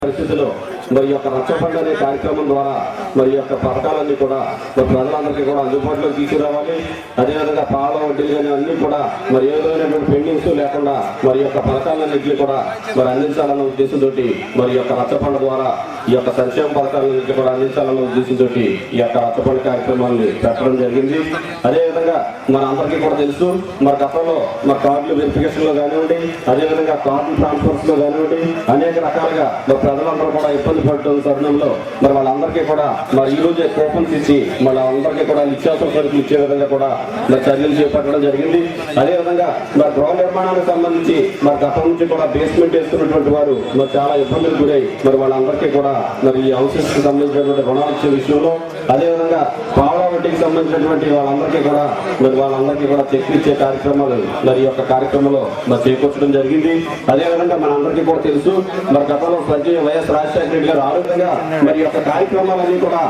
పరిస్థితుల్లో మరి యొక్క రచ్చబండ అనే కార్యక్రమం ద్వారా మరి యొక్క పథకాలన్నీ కూడా మరి ప్రజలందరికీ కూడా అందుబాటులో తీసుకురావాలి. అదేవిధంగా పాల వడ్డీలు కానీ అన్ని కూడా మరి ఏ విధమైనటువంటి పెండింగ్స్ లేకుండా మరి యొక్క పథకాలన్నింటినీ కూడా మరి అందించాలన్న ఉద్దేశంతో మరి యొక్క రచ్చబండ ద్వారా ఈ యొక్క సంక్షేమ పథకాలన్నింటినీ కూడా అందించాలన్న ఉద్దేశంతో ఈ యొక్క రచ్చబండ కార్యక్రమాన్ని పెట్టడం జరిగింది. అదేవిధంగా మన అందరికీ కూడా తెలుసు మరి గతంలో మరి కార్డులు వెరిఫికేషన్ లో కానివ్వండి, అదేవిధంగా కార్డు ట్రాన్స్ఫర్స్ లో కానివ్వండి, అనేక రకాలుగా మరి ప్రజలందరూ కూడా ఇబ్బంది పడుతున్న తరుణంలో మరి వాళ్ళందరికీ కూడా మరి ఈ రోజే కూపన్స్ ఇచ్చి వాళ్ళందరికీ కూడా నిత్యావసర సరుకులు ఇచ్చే విధంగా కూడా మరి చర్యలు చేపట్టడం జరిగింది. అదేవిధంగా మరి గృహ నిర్మాణానికి సంబంధించి మరి గతం నుంచి కూడా బేస్మెంట్ వేస్తున్నటువంటి వారు మరి చాలా ఇబ్బందులు గురై మరి వాళ్ళందరికీ కూడా మరి ఈ హౌసెస్ కి సంబంధించినటువంటి రుణాలు ఇచ్చే విషయంలో, అదేవిధంగా పావలా వడ్డీకి సంబంధించినటువంటి వాళ్ళందరికీ కూడా చెక్లు ఇచ్చే కార్యక్రమాలు మరి యొక్క కార్యక్రమంలో మరి చేకూర్చడం జరిగింది. అదేవిధంగా మన అందరికీ కూడా తెలుసు మరి గతంలో వైఎస్ రాజశేఖర రెడ్డి గారు ఆ విధంగా మరి యొక్క కార్యక్రమాలన్నీ కూడా